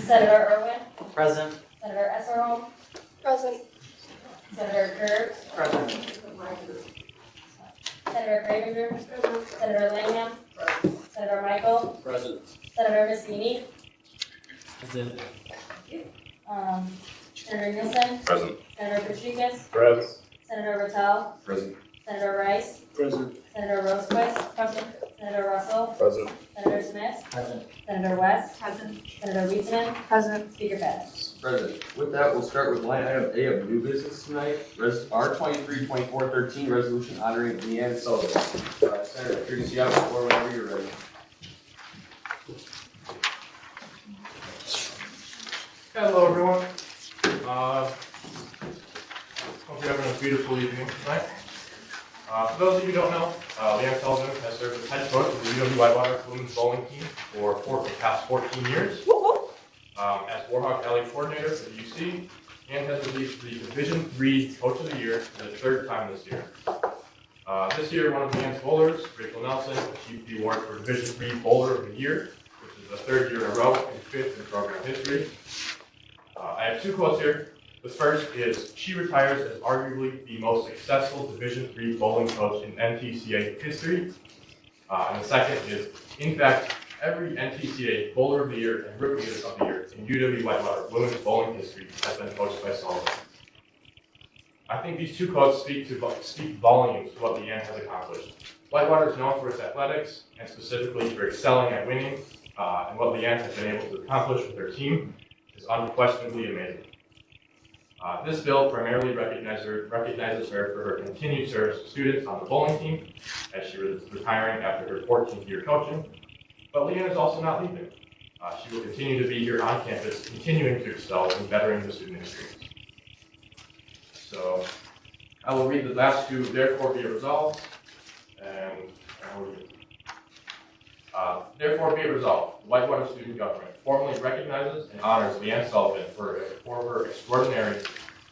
Senator Irwin, Present. Senator Esserholm, Present. Senator Kurz, Present. Senator Cravenger, Senator Langham, Senator Michael, Present. Senator Massini, Present. Senator Nielsen, Present. Senator Patricus, Present. Senator Rattel, Present. Senator Rice, Present. Senator Rosquist, Senator Russell, Present. Senator Smith, Present. Senator West, Present. Senator Wiesman, Present. Speaker Pettis. Present. With that, we'll start with line item A of new business tonight. R 23-2413, resolution honoring Leanne Sullivan. Senator, if you're to see out the floor whenever you're ready. Hello, everyone. Hope you're having a beautiful evening tonight. For those of you who don't know, Leanne Sullivan has served as head coach of the UW-Whitewater women's bowling team for the past 14 years. As Warhawk Alley coordinator for the UC, and has released the Division III Coach of the Year for the third time this year. This year, one of Leanne's bowlers, Rachel Nelson, achieved the award for Division III Bowler of the Year, which is the third year in a row and fifth in program history. I have two quotes here. The first is, she retires as arguably the most successful Division III bowling coach in NTCA history. And the second is, in fact, every NTCA Bowler of the Year and Rookie of the Year in UW-Whitewater women's bowling history has been coached by Sullivan. I think these two quotes speak volumes to what Leanne has accomplished. Whitewater is known for its athletics, and specifically for excelling at winning, and what Leanne has been able to accomplish with her team is unquestionably amazing. This bill primarily recognizes her for her continued service to students on the bowling team, as she was retiring after her 14th year coaching. But Leanne is also not leaving. She will continue to be here on campus, continuing to excel and bettering the student experience. So I will read the last two, therefore be it resolved, and therefore be it resolved, the Whitewater Student Government formally recognizes and honors Leanne Sullivan for her extraordinary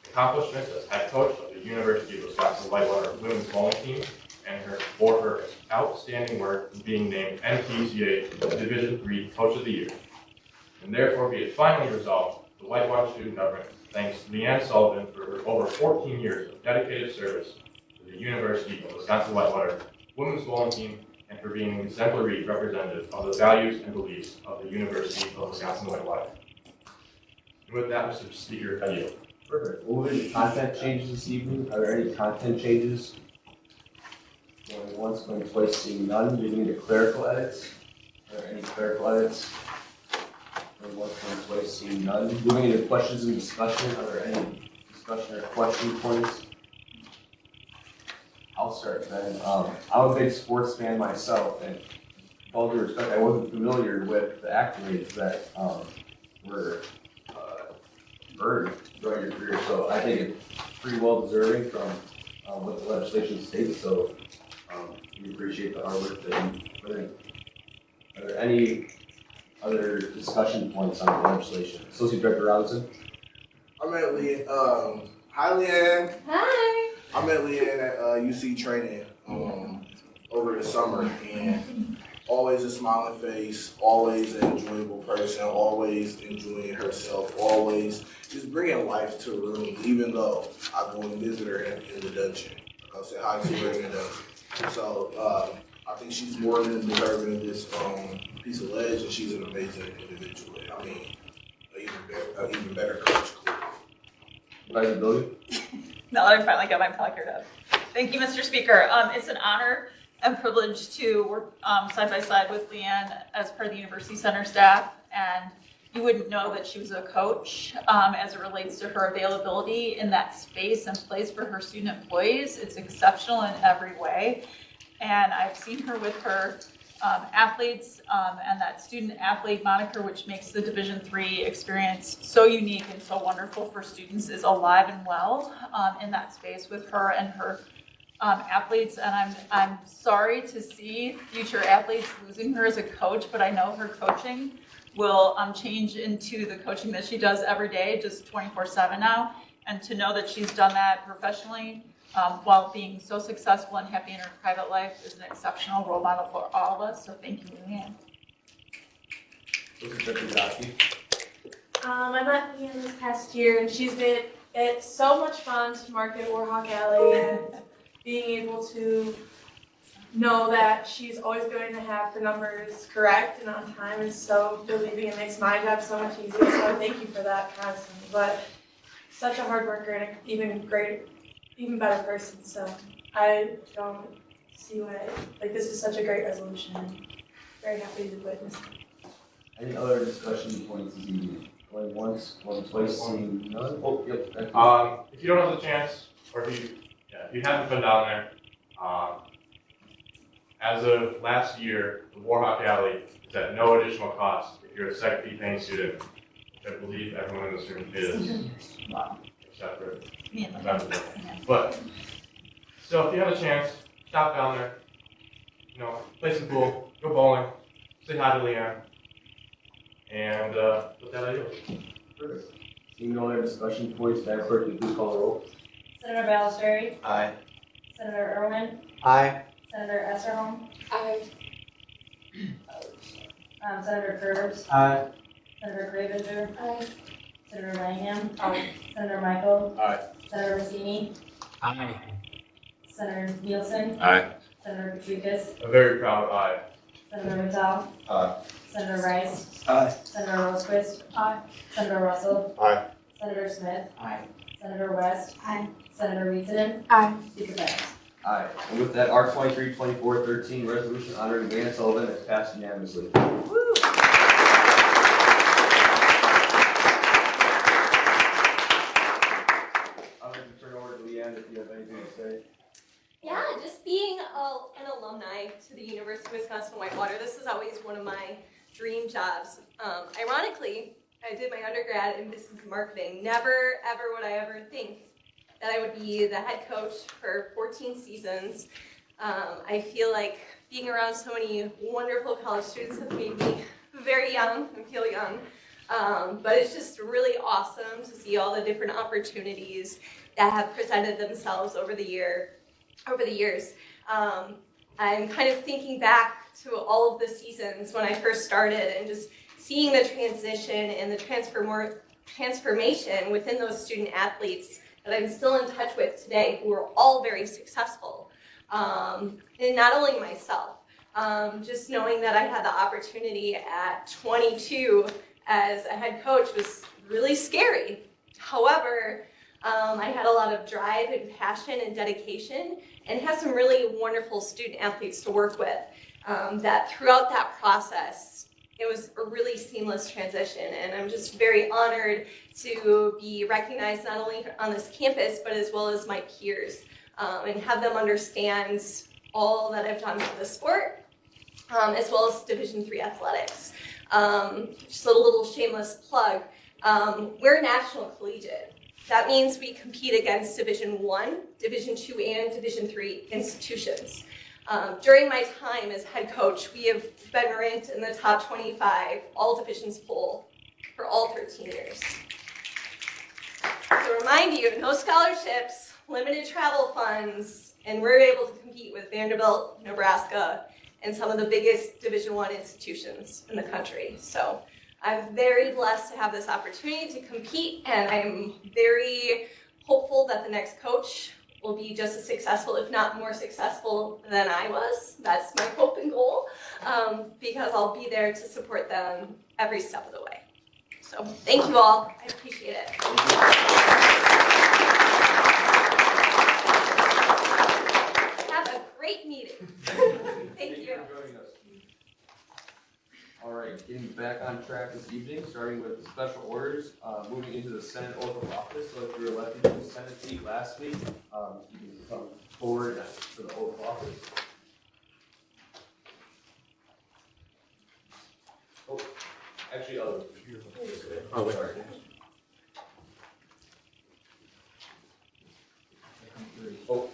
accomplishments as head coach of the University of Wisconsin-Whitewater women's bowling team, and for her outstanding work in being named NTCA Division III Coach of the Year. And therefore be it finally resolved, the Whitewater Student Government thanks Leanne Sullivan for her over 14 years of dedicated service to the University of Wisconsin-Whitewater women's bowling team, and for being an exemplary representative of the values and beliefs of the University of Wisconsin-Whitewater. And with that, Mr. Speaker, I yield. Perfect. We'll move into content changes this evening. Are there any content changes? Going once, going twice, seeing none. Moving into clerical edits. Are there any clerical edits? Going once, going twice, seeing none. Moving into questions and discussion. Are there any discussion or question points? I'll start then. I'm a big sports fan myself, and with all due respect, I wasn't familiar with the accolades that were earned during your career, so I think it's pretty well deserving from what the legislation states, so we appreciate the hard work that you put in. Are there any other discussion points on the legislation? Associate Director Robinson? I met Leanne. Hi, Leanne. Hi. I met Leanne at UC training over the summer, and always a smiling face, always an enjoyable person, always enjoying herself, always just bringing life to rooms, even though I go and visit her in the dungeon. I'll say hi to her in the dungeon. So I think she's more than deserving of this piece of ledge, and she's an amazing individual. I mean, an even better coach. Advisability? Now that I finally got my placard up. Thank you, Mr. Speaker. It's an honor and privilege to work side by side with Leanne as part of the University Center staff. And you wouldn't know that she was a coach as it relates to her availability in that space and place for her student employees. It's exceptional in every way. And I've seen her with her athletes and that student athlete moniker, which makes the Division III experience so unique and so wonderful for students, is alive and well in that space with her and her athletes. And I'm sorry to see future athletes losing her as a coach, but I know her coaching will change into the coaching that she does every day, just 24/7 now. And to know that she's done that professionally while being so successful and happy in her private life is an exceptional role model for all of us. So thank you, Leanne. I met Leanne this past year, and she's made it so much fun to market Warhawk Alley, and being able to know that she's always going to have the numbers correct and on time is so relieving. It makes my job so much easier, so I thank you for that constantly. But such a hard worker and an even better person, so I don't see why, this is such a great resolution, and very happy to witness it. Any other discussion points this evening? Going once, going twice, seeing none? Oh, yep. If you don't have the chance, or if you haven't been down there, as of last year, the Warhawk Alley is at no additional cost if you're a Sec B paying student, which I believe everyone in this room is, except for But, so if you have a chance, stop down there, play some pool, go bowling, say hi to Leanne, and with that I yield. Perfect. Seeing no other discussion points, Madam Clerk, will you please call the roll? Senator Ballasteri, Aye. Senator Irwin, Aye. Senator Esserholm, Aye. Senator Curbs, Aye. Senator Cravenger, Aye. Senator Langham, Aye. Senator Michael, Aye. Senator Rossini, Aye. Senator Nielsen, Aye. Senator Petrukas, A very proud aye. Senator Vitale, Aye. Senator Rice, Aye. Senator Rosquist, Aye. Senator Russell, Aye. Senator Smith, Aye. Senator West, Aye. Senator Reedson, Aye. Speaker Benz. Aye. And with that, R 23-24-13 resolution honoring Van Sullivan is passed unanimously. I'd like to turn over to Leanne if you have anything to say. Yeah, just being an alumni to the University of Wisconsin-Whitewater, this is always one of my dream jobs. Ironically, I did my undergrad in business marketing. Never, ever would I ever think that I would be the head coach for 14 seasons. I feel like being around so many wonderful college students has made me very young and feel young. But it's just really awesome to see all the different opportunities that have presented themselves over the years. I'm kind of thinking back to all of the seasons when I first started and just seeing the transition and the transformation within those student athletes that I'm still in touch with today, who are all very successful. And not only myself, just knowing that I had the opportunity at 22 as a head coach was really scary. However, I had a lot of drive and passion and dedication, and had some really wonderful student athletes to work with. That throughout that process, it was a really seamless transition, and I'm just very honored to be recognized not only on this campus, but as well as my peers, and have them understand all that I've done for the sport, as well as Division III athletics. Just a little shameless plug, we're national collegiate. That means we compete against Division I, Division II, and Division III institutions. During my time as head coach, we have been ranked in the top 25 all divisions poll for all 13 years. To remind you, no scholarships, limited travel funds, and we're able to compete with Vanderbilt, Nebraska, and some of the biggest Division I institutions in the country. So I'm very blessed to have this opportunity to compete, and I'm very hopeful that the next coach will be just as successful, if not more successful than I was. That's my hope and goal, because I'll be there to support them every step of the way. So thank you all, I appreciate it. Have a great meeting. Thank you. For joining us. All right, getting back on track this evening, starting with the special orders, moving into the Senate oath of office. So if you were elected to the Senate seat last week, you can come forward for the oath of office. Oh, actually, oh, sorry. Oh.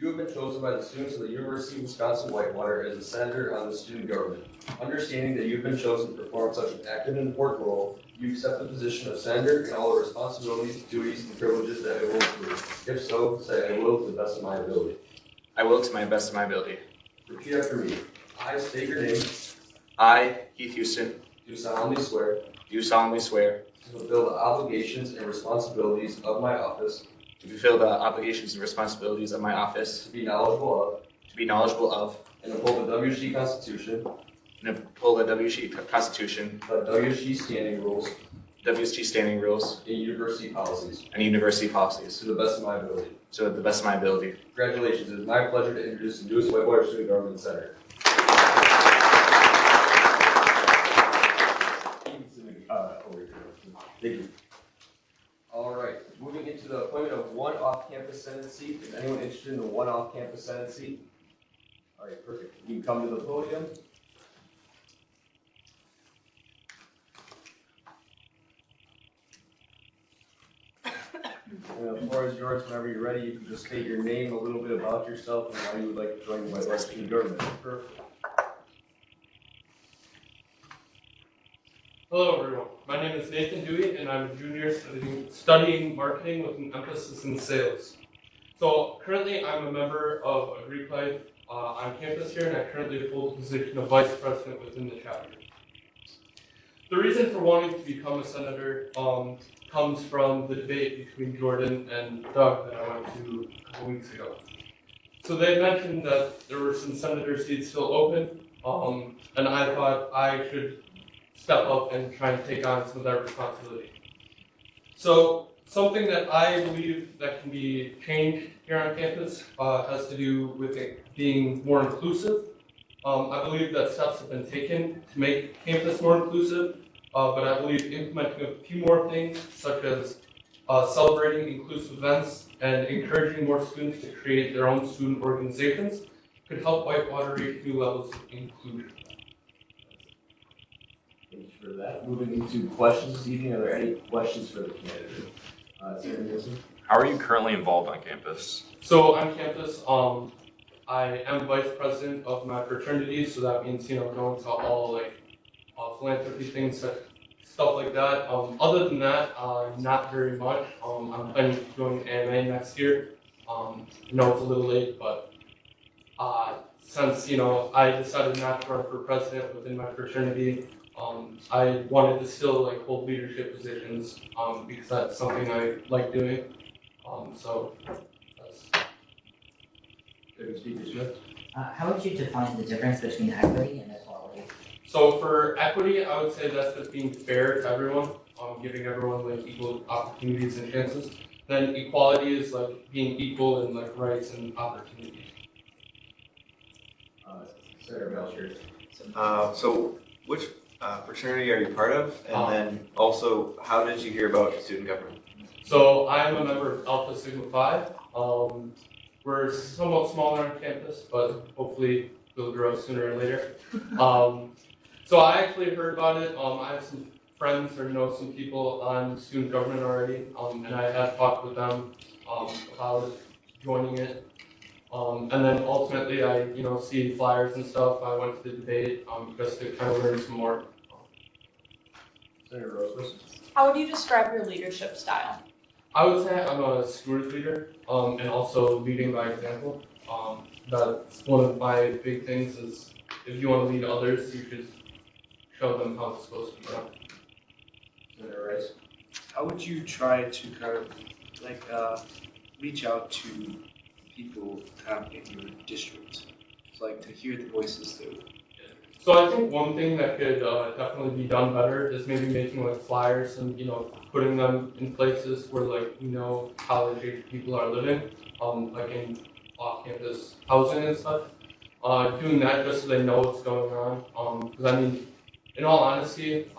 You have been chosen by the students of the University of Wisconsin-Whitewater as a senator on the student government. Understanding that you've been chosen to perform such an active and important role, you accept the position of senator and all the responsibilities, duties, and privileges that it will include. If so, say I will to the best of my ability. I will to my best of my ability. Repeat after me. I state your name. I, Heath Houston, Do solemnly swear do solemnly swear to fulfill the obligations and responsibilities of my office, to fulfill the obligations and responsibilities of my office, to be knowledgeable of, and uphold the WSG Constitution, and uphold the WSG Constitution, the WSG standing rules, WSG standing rules, and university policies and university policies to the best of my ability. to the best of my ability. Congratulations. It is my pleasure to introduce the newest Whitewater Student Government Center. Thank you. All right, moving into the appointment of one off-campus Senate seat. Is anyone interested in the one off-campus Senate seat? All right, perfect. You can come to the podium. And the floor is yours. Whenever you're ready, you can just state your name, a little bit about yourself, and why you would like to join the Whitewater Student Government. Perfect. Hello everyone, my name is Nathan Dewey and I'm a junior studying marketing with an emphasis in sales. So currently I'm a member of a Greek Life on campus here and I currently hold the position of vice president within the chapter. The reason for wanting to become a senator comes from the debate between Jordan and Doug that I went to a couple weeks ago. So they mentioned that there were some senator seats still open and I thought I should step up and try and take on some of that responsibility. So something that I believe that can be changed here on campus has to do with it being more inclusive. I believe that steps have been taken to make campus more inclusive, but I believe implementing a few more things, such as celebrating inclusive events and encouraging more students to create their own student organizations, could help Whitewater reach new levels of inclusion. Thank you for that. Moving into questions this evening, are there any questions for the candidate? Sarah Nielsen? How are you currently involved on campus? So on campus, I am vice president of my fraternity, so that means, going to all philanthropy things, stuff like that. Other than that, not very much. I'm planning to join AMA next year. I know it's a little late, but since, I decided not to run for president within my fraternity, I wanted to still hold leadership positions because that's something I like doing. So that's. How would you define the difference between equity and equality? So for equity, I would say that's just being fair to everyone, giving everyone equal opportunities and chances. Then equality is being equal in rights and opportunities. Senator Belcher. So which fraternity are you part of? And then also, how did you hear about student government? So I'm a member of Alpha Sigma Phi. We're somewhat smaller on campus, but hopefully we'll grow sooner or later. So I actually heard about it. I have some friends or know some people on student government already, and I had talked with them about joining it. And then ultimately, I see flyers and stuff. I went to the debate just to kind of learn some more. Senator Rosas. How would you describe your leadership style? I would say I'm a steward leader, and also leading by example. That's one of my big things is if you want to lead others, you should show them how it's supposed to be done. Senator Rice. How would you try to kind of reach out to people in your district, to hear the voices too? So I think one thing that could definitely be done better is maybe making flyers and putting them in places where college age people are living, in off-campus housing and stuff. Doing that just so they know what's going on. Because in all honesty,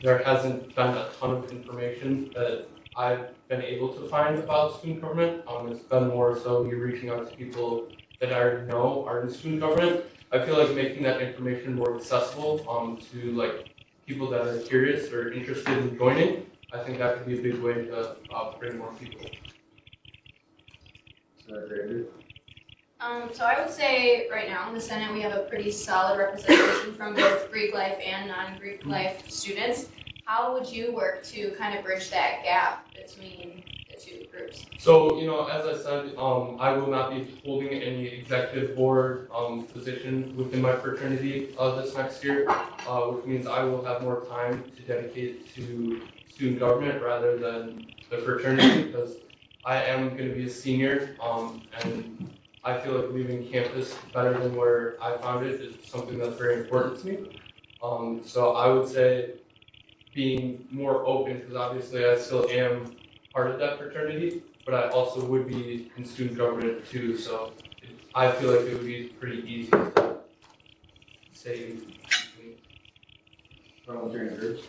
there hasn't been a ton of information that I've been able to find about student government. It's been more so me reaching out to people that I already know are in student government. I feel like making that information more accessible to people that are curious or interested in joining, I think that could be a big way to bring more people. So I would say right now in the Senate, we have a pretty solid representation from both Greek life and non-Greek life students. How would you work to kind of bridge that gap between the two groups? So, as I said, I will not be holding any executive board position within my fraternity this next year, which means I will have more time to dedicate to student government rather than the fraternity, because I am going to be a senior, and I feel like leaving campus better than where I found it is something that's very important to me. So I would say being more open, because obviously I still am part of that fraternity, but I also would be in student government too, so I feel like it would be pretty easy to say. Volunteering groups.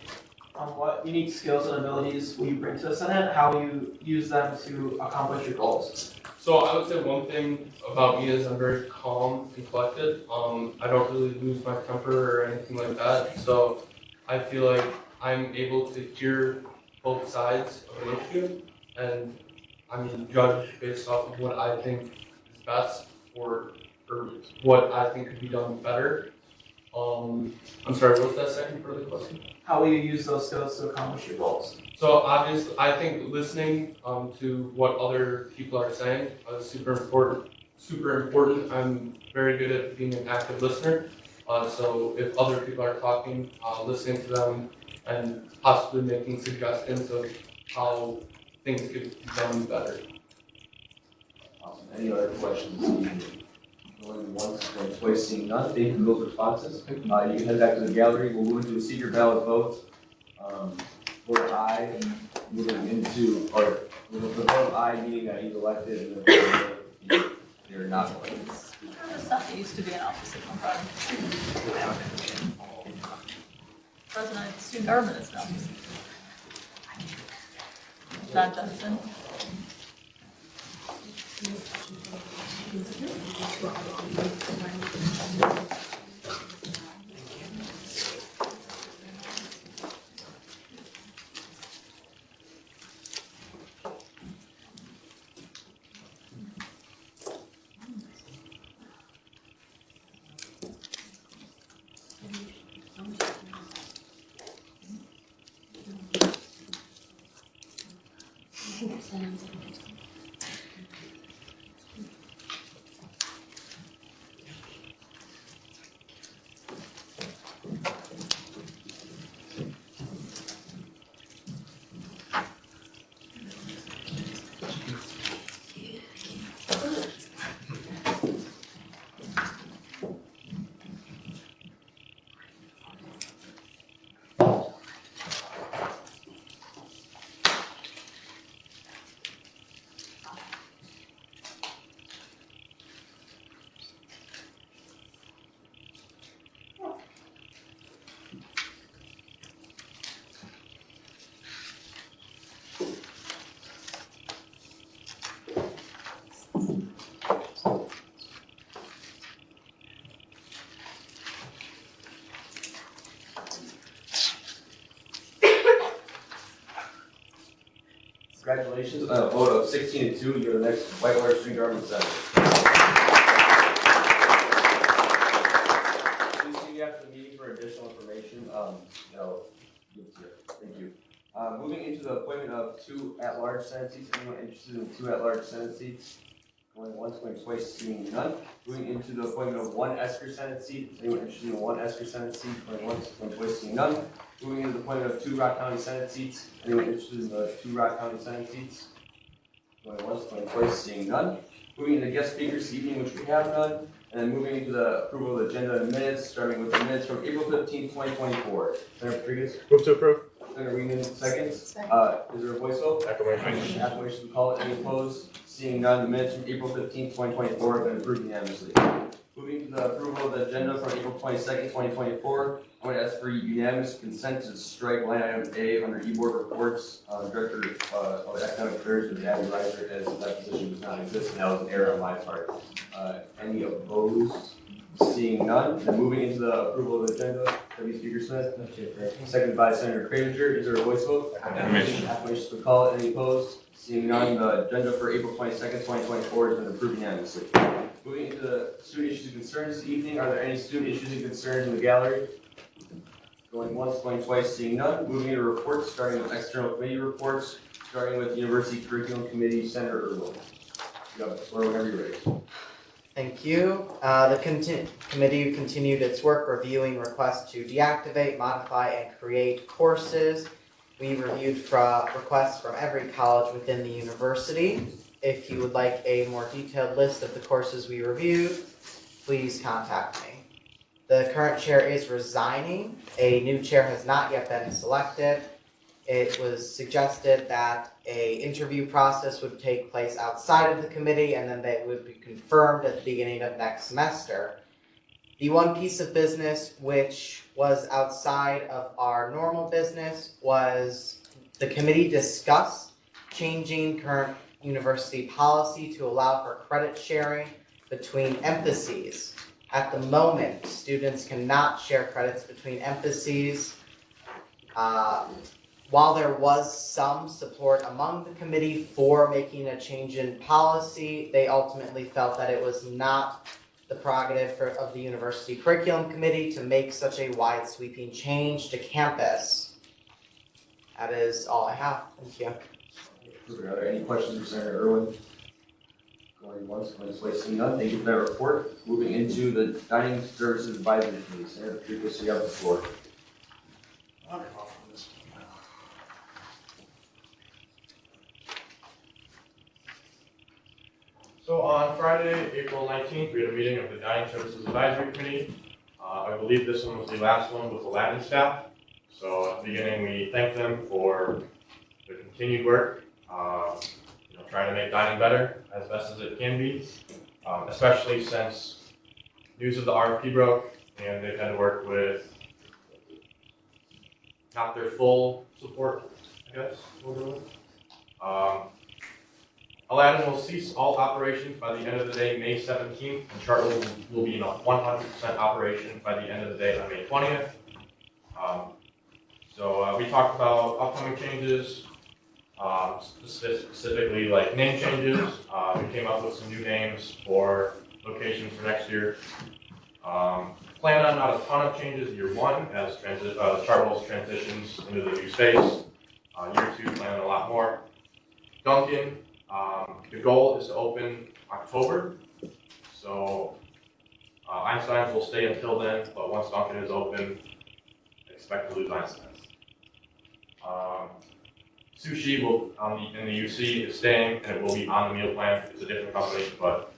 What unique skills and abilities will you bring to the Senate? How will you use them to accomplish your goals? So I would say one thing about me is I'm very calm and collected. I don't really lose my temper or anything like that, so I feel like I'm able to hear both sides of an issue and judge based off of what I think is best or what I think could be done better. I'm sorry, what was that second part of the question? How will you use those skills to accomplish your goals? So obviously, I think listening to what other people are saying is super important. Super important. I'm very good at being an active listener. So if other people are talking, listening to them and possibly making suggestions of how things could be done better. Awesome. Any other questions? Going once, going twice, seeing none. Thank you for those responses. You can head back to the gallery. We'll move into a secret ballot vote. Vote aye, moving into, or the vote aye meaning that he's elected and the vote you're not elected. Speaker was stuff that used to be an office at one time. President of student government is now. John Johnson. Congratulations, on a vote of 16-2, you're the next Whitewater Student Government Senator. Please see me after the meeting for additional information. Thank you. Moving into the appointment of 2 at-large Senate seats. Anyone interested in 2 at-large Senate seats? Going once, going twice, seeing none. Moving into the appointment of 1 Esker Senate seat. Anyone interested in 1 Esker Senate seat? Going once, going twice, seeing none. Moving into the appointment of 2 Rock County Senate seats. Anyone interested in the 2 Rock County Senate seats? Going once, going twice, seeing none. Moving into guest speakers this evening, which we have none. And then moving into the approval of the agenda and minutes, starting with the minutes from April 15, 2024. Senator Rodriguez? Move to approve. Senator Weenan, seconds. Is there a voice vote? Acclamation. Acclamation, call it. Any opposed? Seeing none, the minutes from April 15, 2024 have been approved unanimously. Moving to the approval of the agenda from April 22nd, 2024, I'm going to ask for unanimous consent to strike line item A under e-board reports. Director of Economic Affairs with Abby Reiser, as that position does not exist, and that was an error on my part. Any opposed? Seeing none, and moving into the approval of the agenda, W. Speaker Smith. Seconded by Senator Kraninger. Is there a voice vote? Acclamation. Acclamation to call it. Any opposed? Seeing none, the agenda for April 22nd, 2024 has been approved unanimously. Moving into the student issues and concerns this evening, are there any student issues and concerns in the gallery? Going once, going twice, seeing none. Moving into reports, starting with external committee reports. starting with University Curriculum Committee, Senator Irwin. You have the floor whenever you're ready. Thank you. The committee continued its work reviewing requests to deactivate, modify, and create courses. We reviewed requests from every college within the university. If you would like a more detailed list of the courses we reviewed, please contact me. The current chair is resigning. A new chair has not yet been selected. It was suggested that an interview process would take place outside of the committee and then they would be confirmed at the beginning of next semester. The one piece of business which was outside of our normal business was the committee discussed changing current university policy to allow for credit sharing between emphases. At the moment, students cannot share credits between emphases. While there was some support among the committee for making a change in policy, they ultimately felt that it was not the prerogative of the University Curriculum Committee to make such a wide sweeping change to campus. That is all I have. Thank you. Are there any questions for Senator Irwin? Going once, going twice, seeing none. Thank you for that report. Moving into the Dining Services Advisory Committee, Senator Tricus, you have the floor. So on Friday, April 19th, we had a meeting of the Dining Services Advisory Committee. I believe this one was the last one with the Latin staff. So at the beginning, we thanked them for their continued work, trying to make dining better as best as it can be, especially since news of the RFP broke and they've had to work with not their full support, I guess. Aladdin will cease all operations by the end of the day, May 17th, and Chartwell will be in a 100% operation by the end of the day on May 20th. So we talked about upcoming changes, specifically like name changes. We came up with some new names for locations for next year. Plan on not a ton of changes year one as Chartwell's transitions into the new space. Year two, plan on a lot more. Duncan. The goal is to open October, so Einstein's will stay until then, but once Duncan is open, expect to lose Einstein's. Sushi will in the UC is staying, and it will be on the meal plan. It's a different company, but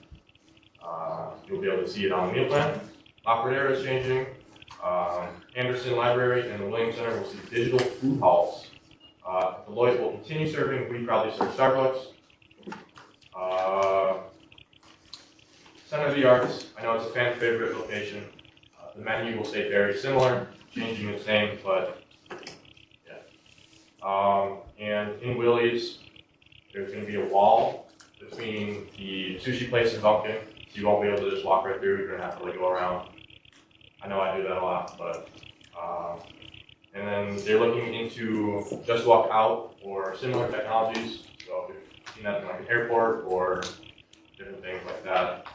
you'll be able to see it on the meal plan. La Pradera is changing. Anderson Library and the Williams Center will see digital food halls. Deloitte will continue serving. We probably serve Starbucks. Center of the Arts, I know it's a fan favorite location. The menu will stay very similar, changing its name, but yeah. And in Willie's, there's going to be a wall between the sushi place and Dunkin', so you won't be able to just walk right through. You're going to have to go around. I know I do that a lot, but and then they're looking into Just Walk Out or similar technologies. So if you've seen that in like an airport or different things like that,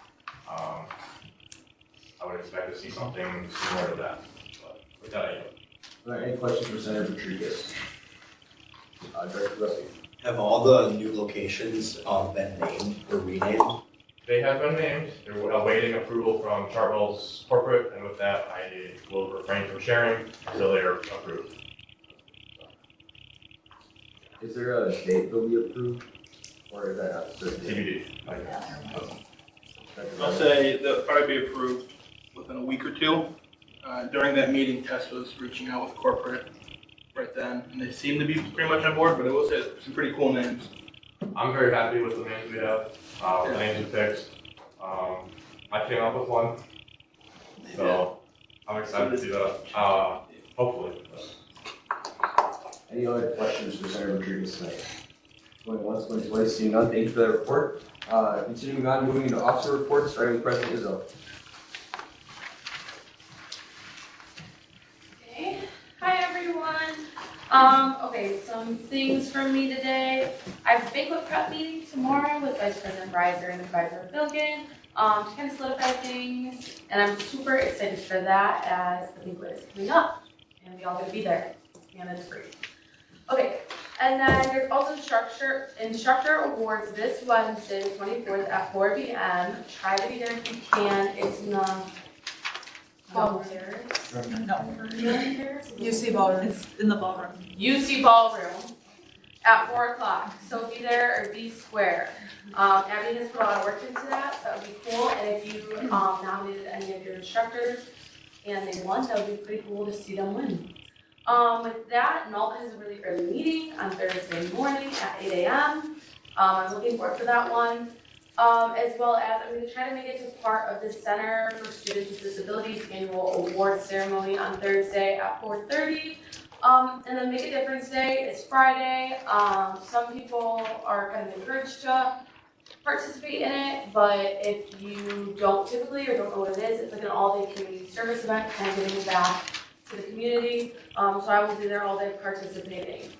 I would expect to see something similar to that. But with that, I yield. Are there any questions for Senator Tricus? Director Rusty. Have all the new locations been named or renamed? They have been named. They're awaiting approval from Chartwell's corporate, and with that, I will refrain from sharing until they are approved. Is there a date they'll be approved, or is that not certain? TBD. I'll say they'll probably be approved within a week or two. During that meeting, Tess was reaching out with corporate right then, and they seem to be pretty much on board, but I will say some pretty cool names. I'm very happy with the names we have, the names we picked. I came up with one, so I'm excited to see that, hopefully. Any other questions for Senator Tricus tonight? Going once, going twice, seeing none, thank you for that report. Continuing on, moving into officer reports, starting with President Izzo. Okay. Hi everyone. Okay, some things from me today. I have a banquet prep meeting tomorrow with Vice President Reiser and Advisor Bilgin to kind of solidify things, and I'm super excited for that as the banquet is coming up, and we all get to be there, and it's free. Okay, And then there's also instructor awards this Wednesday, the 24th at 4 p.m. Try to be there if you can. It's in the ballroom. UC ballroom. It's in the ballroom. UC ballroom at 4 o'clock. So be there or be square. Abby has put a lot of work into that, so that would be cool. And if you nominated any of your instructors and they won, that would be pretty cool to see them win. With that, NALT has a really early meeting on Thursday morning at 8 a.m. I'm looking forward to that one. As well as I'm going to try to make it to part of the Center for Students with Disabilities annual award ceremony on Thursday at 4:30. And then Make a Difference Day is Friday. Some people are kind of encouraged to participate in it, but if you don't typically or don't know what it is, it's like an all-day community service event, kind of giving back to the community. So I will be there all day participating.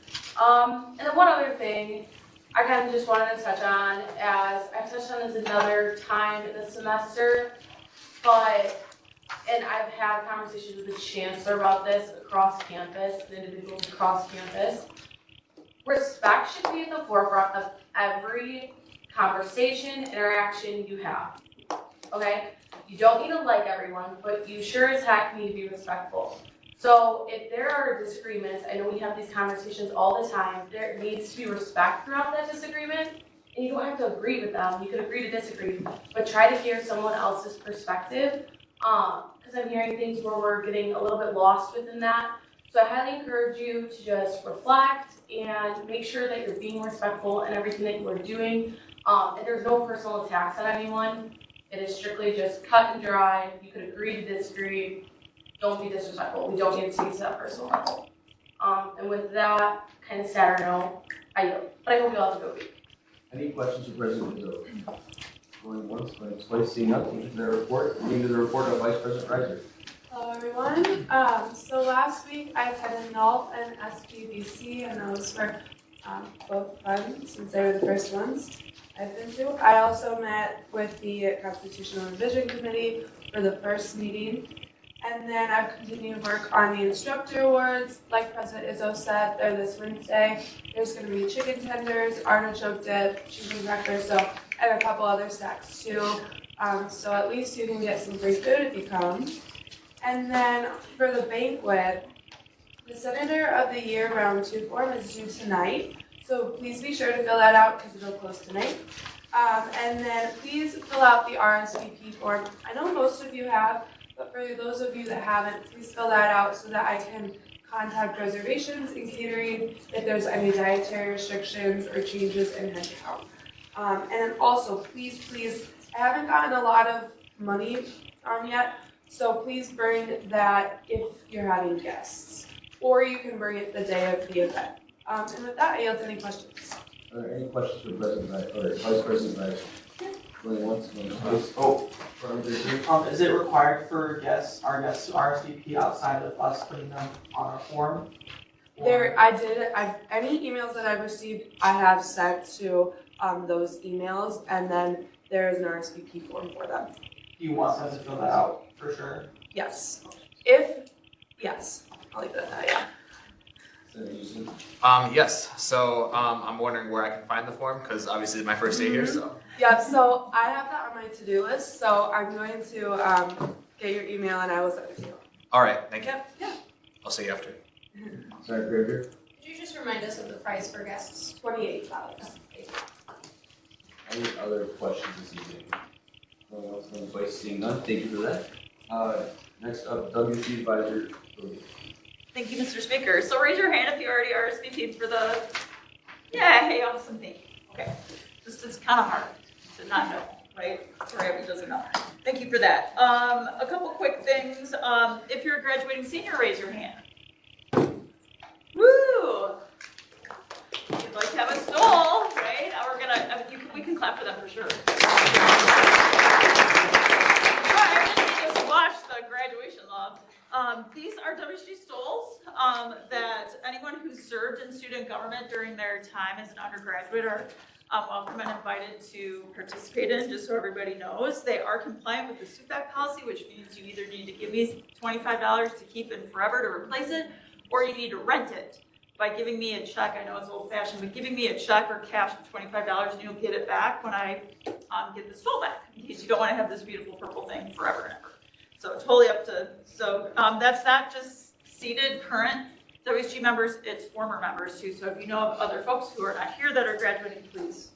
And then one other thing I kind of just wanted to touch on, as I've touched on this another time in the semester, and I've had conversations with the chancellor about this across campus, and individuals across campus. Respect should be at the forefront of every conversation, interaction you have, okay? You don't need to like everyone, but you sure as heck need to be respectful. So if there are disagreements, I know we have these conversations all the time, there needs to be respect throughout that disagreement, and you don't have to agree with them, you can agree to disagree, but try to hear someone else's perspective, because I'm hearing things where we're getting a little bit lost within that. So I highly encourage you to just reflect and make sure that you're being respectful in everything that you are doing. And there's no personal attacks on anyone. It is strictly just cut and dry. You could agree to disagree. Don't be disrespectful. We don't need to take it to that personal level. And with that kind of sadder note, I yield. But I hope you all have a good week. Any questions for President Rizzo? Going once, going twice, seeing nothing, is there a report? Moving to the report of Vice President Reiser. Hello everyone. So last week I attended NALT and SPBC, and those were both fun since they were the first ones I've been to. I also met with the Constitutional Revision Committee for the first meeting. And then I've continued work on the instructor awards. Like President Izzo said, they're this Wednesday. There's going to be chicken tenders, artichoke dip, cheese crackers, and a couple other snacks too. So at least you can get some free food if you come. And then for the banquet, the Senator of the Year Round 2 form is due tonight. So please be sure to fill that out because it'll close tonight. And then please fill out the RSVP form. I know most of you have, but for those of you that haven't, please fill that out so that I can contact reservations and catering if there's any dietary restrictions or changes in head count. And then also, please, I haven't gotten a lot of money yet, so please bring that if you're having guests. Or you can bring it the day of the event. And with that, I yield to any questions. Are there any questions for President or Vice President Reiser? Going once, going twice. Oh, Is it required for our guests to RSVP outside of us putting them on our form? Any emails that I've received, I have sent to those emails, and then there is an RSVP form for them. Do you want them to fill that out for sure? Yes. Yes, I'll leave it at that, yeah. Yes, so I'm wondering where I can find the form, because obviously it's my first day here, so. Yeah, so I have that on my to-do list, so I'm going to get your email and I will send it to you. All right, thank you. Yeah. I'll see you after. Sorry, Graver. Could you just remind us of the price for guests? $28. Any other questions this evening? Going once, going twice, seeing none, thank you for that. Next up, WSG Advisor. Thank you, Mr. Speaker. So raise your hand if you already RSVP'd for the, yeah, hey, awesome, thank you. Okay, it's kind of hard to not know, right? For everybody doesn't know. Thank you for that. A couple quick things. If you're a graduating senior, raise your hand. Woo! You'd like to have a stole, right? Now we're gonna, we can clap for them for sure. Just watch the graduation love. These are WSG stoles that anyone who served in student government during their time as an undergraduate are welcome and invited to participate in, just so everybody knows. They are compliant with the SUPAC policy, which means you either need to give me $25 to keep and forever to replace it, or you need to rent it. by giving me a check. I know it's old fashioned, but giving me a check or cash of $25 and you'll get it back when I get the stool back, in case you don't want to have this beautiful purple thing forever and ever. So totally up to, so that's not just seated current WSG members, it's former members too. So if you know of other folks who are not here that are graduating, please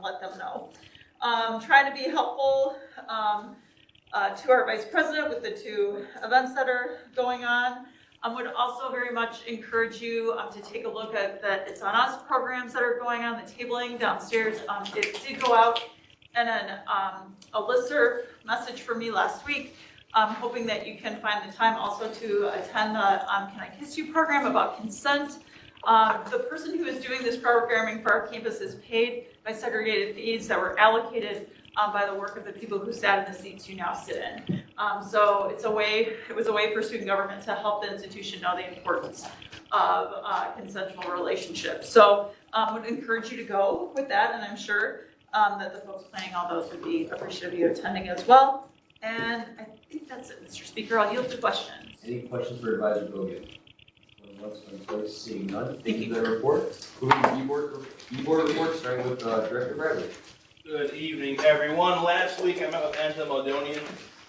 let them know. Trying to be helpful to our vice president with the 2 events that are going on. I would also very much encourage you to take a look at the It's On Us programs that are going on, the tabling downstairs. It did go out and a listserv message for me last week. I'm hoping that you can find the time also to attend the Can I Kiss You program about consent. The person who is doing this programming for our campus is paid by segregated fees that were allocated by the work of the people who sat in the seats you now sit in. So it was a way for student government to help the institution know the importance of consensual relationships. So I would encourage you to go with that, and I'm sure that the folks planning all those would be appreciative of you attending as well. And I think that's it, Mr. Speaker. I'll yield to questions. Any questions for Advisor Billigan? Once, twice, seeing none. Thank you for the report. Moving to e-board report, starting with Director Bradley. Good evening, everyone. Last week I met with Angela Maldonian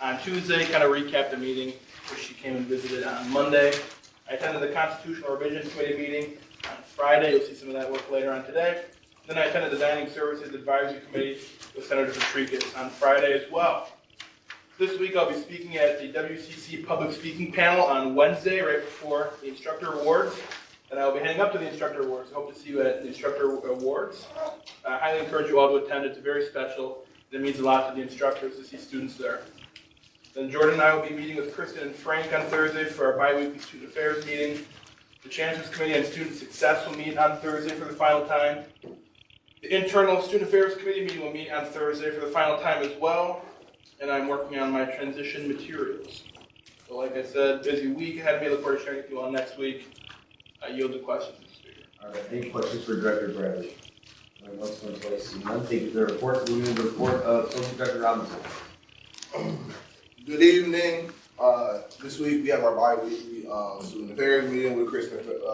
on Tuesday, kind of recapped the meeting, where she came and visited on Monday. I attended the Constitutional Revision Committee meeting on Friday. You'll see some of that work later on today. Then I attended the Dining Services Advisory Committee with Senator Patricus on Friday as well. This week I'll be speaking at the WCC Public Speaking Panel on Wednesday, right before the Instructor Awards. And I'll be heading up to the Instructor Awards. I hope to see you at the Instructor Awards. I highly encourage you all to attend. It's very special. It means a lot to the instructors to see students there. Then Jordan and I will be meeting with Kristen and Frank on Thursday for our bi-weekly Student Affairs meeting. The Chancellor's Committee on Student Success will meet on Thursday for the final time. The Internal Student Affairs Committee meeting will meet on Thursday for the final time as well. And I'm working on my transition materials. So like I said, busy week ahead of me. Look forward to sharing with you all next week. I yield to questions, Mr. Speaker. All right, any questions for Director Bradley? Once, twice, seeing none. Thank you for the report. Moving to the report of Social Director Robinson. Good evening. This week we have our bi-weekly student affairs meeting with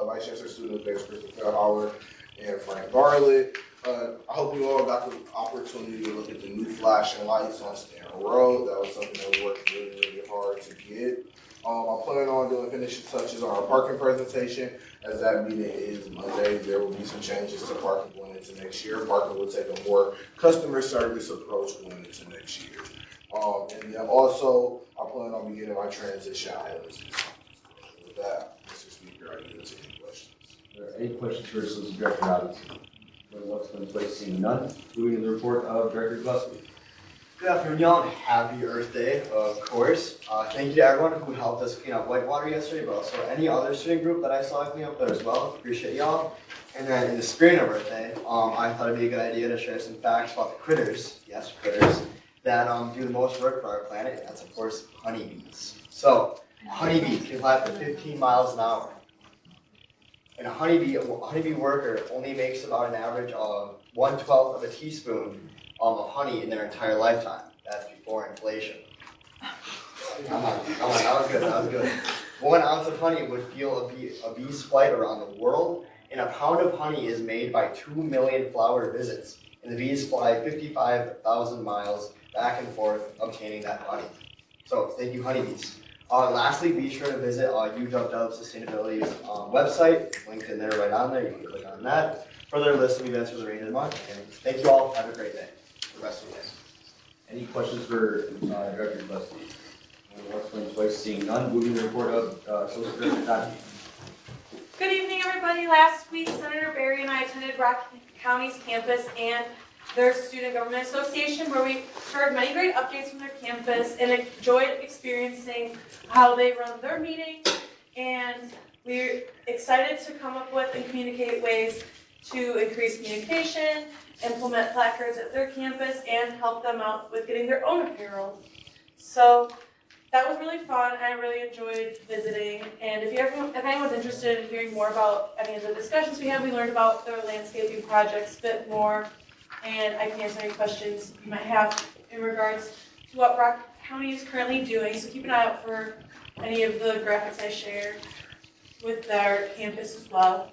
Vice Chancellor Student Affairs Kristen Feldhauer and Frank Garlett. I hope you all got the opportunity to look at the new flashing lights on Stanton Road. That was something that we worked really, really hard to get. I plan on doing finishing touches on our parking presentation. As that meeting is Monday, there will be some changes to parking going into next year. Parking will take a more customer service approach going into next year. And then also, I plan on beginning my transition items. With that, Mr. Speaker, I yield to any questions. Are there any questions for Associate Director Robinson? Once, twice, seeing none. Moving to the report of Director Gillespie. Good afternoon, y'all, and happy Earth Day, of course. Thank you to everyone who helped us clean up Whitewater yesterday, but also any other student group that I saw clean up there as well. Appreciate y'all. And then in the spirit of Earth Day, I thought it'd be a good idea to share some facts about the critters, yes, critters, that do the most work for our planet, and that's, of course, honeybees. So, honeybees can fly up to 15 miles an hour. And a honeybee worker only makes about an average of 1/12 of a teaspoon of honey in their entire lifetime. That's before inflation. Come on, that was good. 1 ounce of honey would fuel a bee's flight around the world, and a pound of honey is made by 2 million flower visits. And the bees fly 55,000 miles back and forth obtaining that honey. So thank you, honeybees. Lastly, be sure to visit UW Sustainability's website, linked in there right on there. You can click on that. Further list of events for the remainder of the month. And thank you all. Have a great day. The rest of the day. Any questions for Director Gillespie? Once, twice, seeing none. Moving to the report of Associate Director Dodge. Good evening, everybody. Last week, Senator Barry and I attended Rock County's campus and their Student Government Association, where we heard many great updates from their campus and enjoyed experiencing how they run their meetings. And we're excited to come up with and communicate ways to increase communication, implement placards at their campus, and help them out with getting their own apparel. So that was really fun. I really enjoyed visiting. And if anyone's interested in hearing more about any of the discussions we had, we learned about their landscaping projects a bit more. And I can answer any questions you might have in regards to what Rock County is currently doing. So keep an eye out for any of the graphics I share with their campus as well.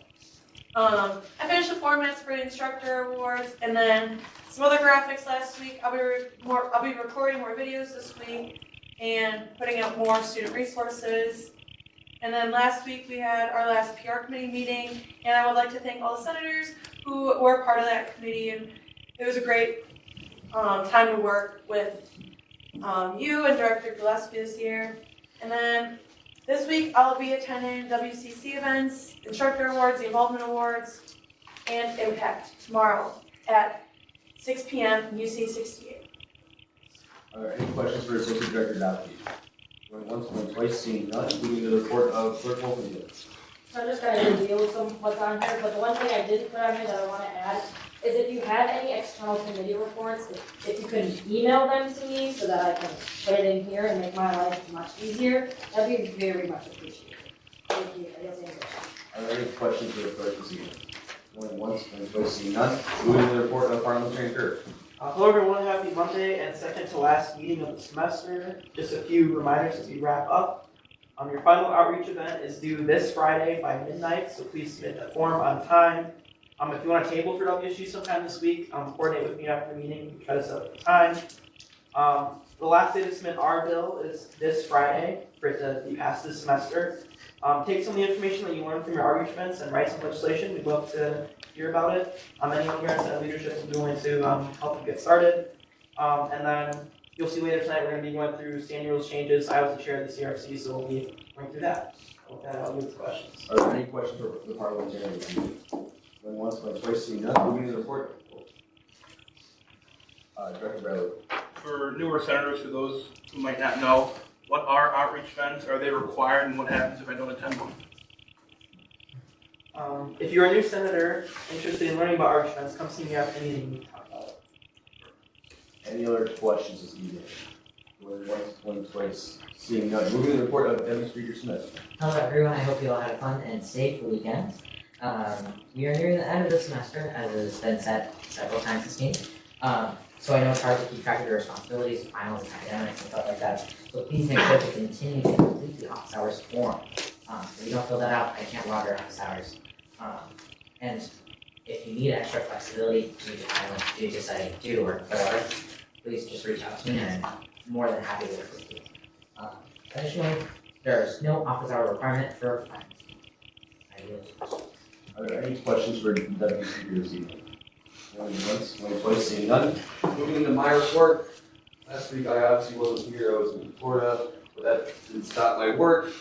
I finished the formats for the instructor awards, and then some other graphics last week. I'll be recording more videos this week and putting out more student resources. And then last week we had our last PR committee meeting, and I would like to thank all the senators who were part of that committee, and it was a great time to work with you and Director Gillespie this year. And then this week I'll be attending WCC events, instructor awards, the involvement awards, and Impact tomorrow at 6 p.m. UC 68. Are there any questions for Associate Director Dowdy? Going once, going twice, seeing none, moving to the report of Clerk Wolfenden. So I'm just gonna deal with what's on here, but the one thing I did put on here that I wanna add is if you have any external committee reports, if you could email them to me so that I can put it in here and make my life much easier, that'd be very much appreciated. Thank you. I guess any questions? Are there any questions for the clerk this evening? Going once, going twice, seeing none, moving to the report of Parliamentary Affairs. Hello everyone, happy Monday and second to last meeting of the semester. Just a few reminders as we wrap up. Your final outreach event is due this Friday by midnight, so please submit the form on time. If you want a table for WSG sometime this week, coordinate with me after the meeting, try to set up the time. The last day to submit our bill is this Friday for it to be passed this semester. Take some of the information that you learned from your outreach events and write some legislation. We'd love to hear about it. Anyone here in Senate leadership will be willing to help you get started. And then you'll see later tonight, we're going to be going through standing rules changes. I was the chair of the CRC, so we'll be going through that. With that, I'll move to questions. Are there any questions for the parliamentarian this evening? Going once, going twice, seeing none, moving to the report. Director Bradley. For newer senators, for those who might not know, what are outreach events? Are they required, and what happens if I don't attend one? If you're a new senator interested in learning about outreach events, come see me after the meeting and talk about it. Any other questions this evening? Going once, going twice, seeing none, moving to the report of Deputy Speaker Smith. Hello everyone, I hope you all had a fun and safe weekend. We are nearing the end of the semester, as has been said several times this meeting. So I know it's hard to keep track of your responsibilities, finals, academics, and stuff like that. So please make sure to continue to complete the office hours form. If you don't fill that out, I can't log your office hours. And if you need extra flexibility, you decide to or whatever, please just reach out to me and I'm more than happy to work with you. Additionally, there's no office hour requirement for finance. Are there any questions for Deputy Speaker this evening? Going once, going twice, seeing none. Moving into my report. Last week I obviously wasn't here, I was in Florida, but that didn't stop my work.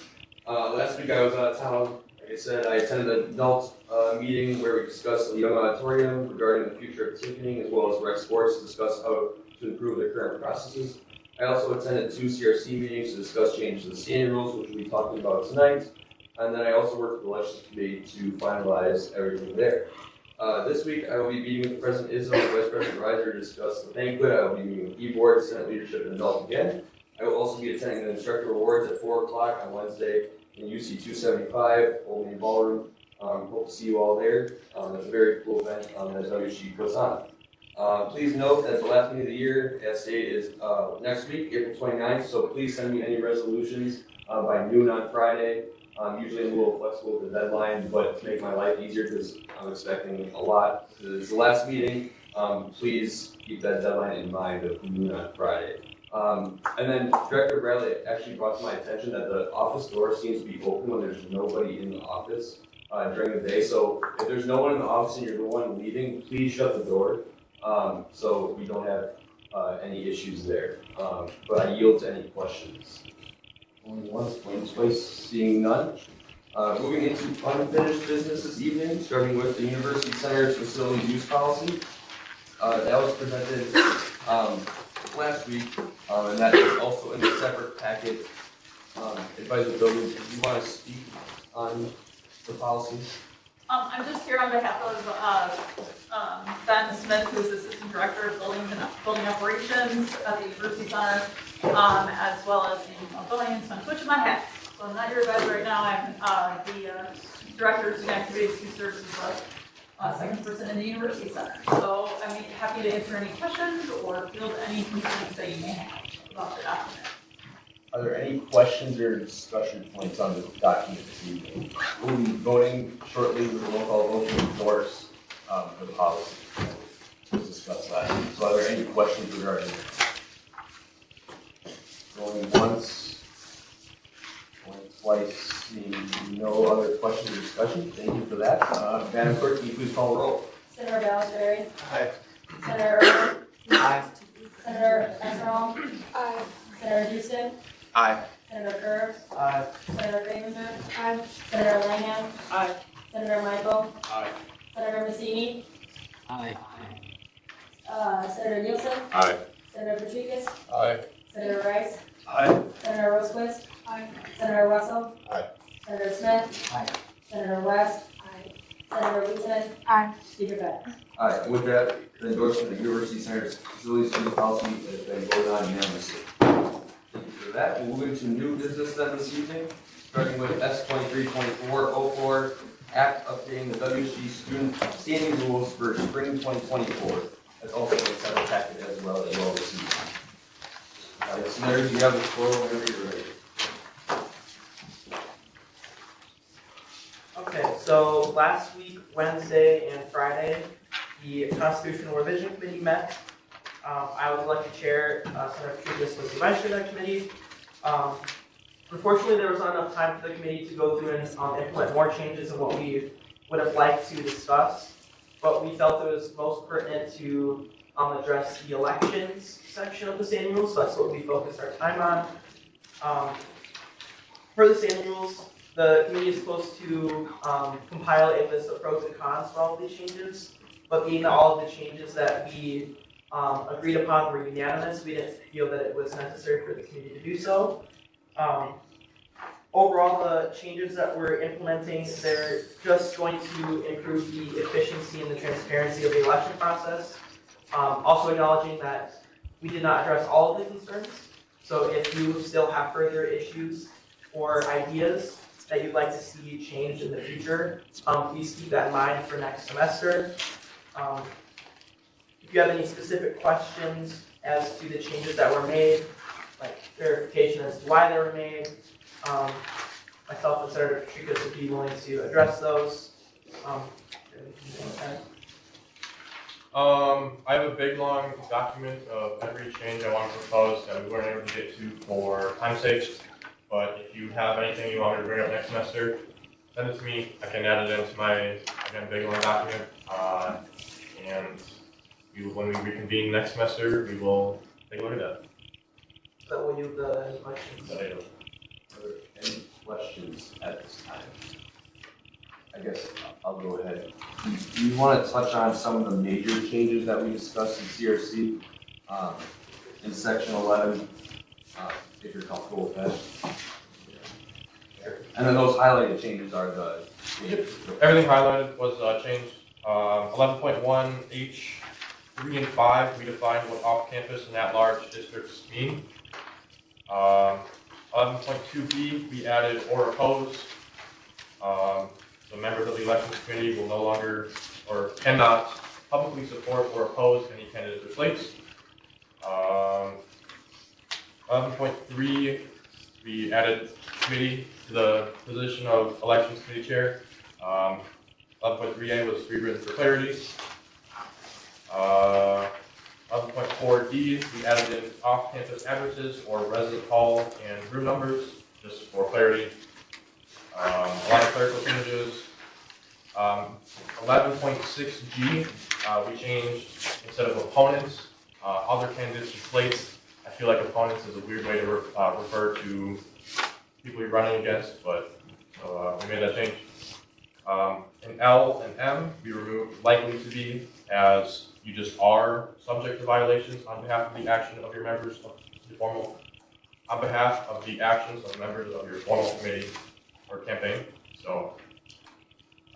Last week I was out of town. Like I said, I attended an adult meeting where we discussed the young auditorium regarding the future of ticketing as well as rec sports to discuss how to improve their current processes. I also attended 2 CRC meetings to discuss changes to the standing rules, which we'll be talking about tonight. And then I also worked with the legislative committee to finalize everything there. This week, I will be meeting with President Izzo and Vice President Reiser to discuss the banquet. I will be meeting with E-Board, Senate Leadership, and adults again. I will also be attending the instructor awards at 4 o'clock on Wednesday in UC 275, Old Ballroom. Hope to see you all there. It's a very cool event that WSG puts on. Please note that the last meeting of the year, as stated, is next week, April 29th, so please send me any resolutions by noon on Friday. Usually I'm a little flexible with the deadline, but to make my life easier, because I'm expecting a lot, because it's the last meeting, please keep that deadline in mind of noon on Friday. And then Director Bradley actually brought to my attention that the office door seems to be open when there's nobody in the office during the day. So if there's no one in the office and you're the one leaving, please shut the door so we don't have any issues there. But I yield to any questions. Going once, going twice, seeing none. Moving into unfinished business this evening, starting with the University Center's facility use policy. That was presented last week, and that is also in a separate packet. Advisor Building, do you want to speak on the policy? I'm just here on behalf of Ben Smith, who's Assistant Director of Building Operations at the University Center, as well as the building, so I'm switching my hats. So I'm not your advisor right now, I'm the Director of Student Activities who serves as the second person in the University Center. So I'm happy to answer any questions or field any concerns that you may have about the document. Are there any questions or discussion points on the document this evening? We'll be voting shortly with a roll call vote to endorse the policy. We'll discuss that. So are there any questions regarding it? Going once, going twice, seeing no other questions or discussion, thank you for that. Madam Clerk, can you please call the roll? Senator Ballard. Aye. Senator Irwin. Aye. Senator Esrom. Aye. Senator Houston. Aye. Senator Kerr. Aye. Senator Cravenger. Aye. Senator Langham. Aye. Senator Michael. Aye. Senator Massini. Aye. Senator Nielsen. Aye. Senator Patricus. Aye. Senator Rice. Aye. Senator Rosquist. Aye. Senator Russell. Aye. Senator Smith. Aye. Senator West. Aye. Senator Wiesman. Aye. Speaker Beck. Alright, with that, the endorsement of the University Center's facilities use policy has been voted on unanimously. Thank you for that. We'll move into new business then this evening, starting with S 232404, Act updating the WSG student standing rules for spring 2024. That's also been several packet as well as well received. Senators, you have the floor whenever you're ready. Okay, so last week, Wednesday and Friday, the Constitutional Revision Committee met. I was elected chair, Senator Patricus was the vice chair of that committee. Unfortunately, there was not enough time for the committee to go through and implement more changes than what we would have liked to discuss. But we felt it was most pertinent to address the elections section of the standing rules, so that's what we focused our time on. For the standing rules, the committee is supposed to compile a list of pros and cons for all of these changes, but being that all of the changes that we agreed upon were unanimous, we didn't feel that it was necessary for the committee to do so. Overall, the changes that we're implementing, they're just going to improve the efficiency and the transparency of the election process. Also acknowledging that we did not address all of the concerns, so if you still have further issues or ideas that you'd like to see changed in the future, please keep that in mind for next semester. If you have any specific questions as to the changes that were made, like clarification as to why they were made, myself and Senator Patricus would be willing to address those. I have a big long document of every change I want to propose that we weren't able to get to for time's sake. But if you have anything you want me to bring up next semester, send it to me. I can add it into my, again, big long document. And when we reconvene next semester, we will take a look at that. So will you have any questions? Are there any questions at this time? I guess I'll go ahead. Do you want to touch on some of the major changes that we discussed in CRC in section 11, if you're comfortable with that? And then those highlighted changes are the Everything highlighted was changed. 11.1H, 3 and 5, we defined what off-campus and at-large districts mean. 11.2B, we added or oppose. So members of the elections committee will no longer or cannot publicly support or oppose any candidates or slates. 11.3, we added committee to the position of elections committee chair. 11.3A was rewritten for clarity. 11.4D, we added in off-campus addresses or resident hall and room numbers, just for clarity. A lot of clerical changes. 11.6G, we changed, instead of opponents, other candidates and slates. I feel like opponents is a weird way to refer to people you're running against, but so we made that change. In L and M, we removed likely to be, as you just are subject to violations on behalf of the action of your members of the formal, on behalf of the actions of members of your formal committee or campaign. So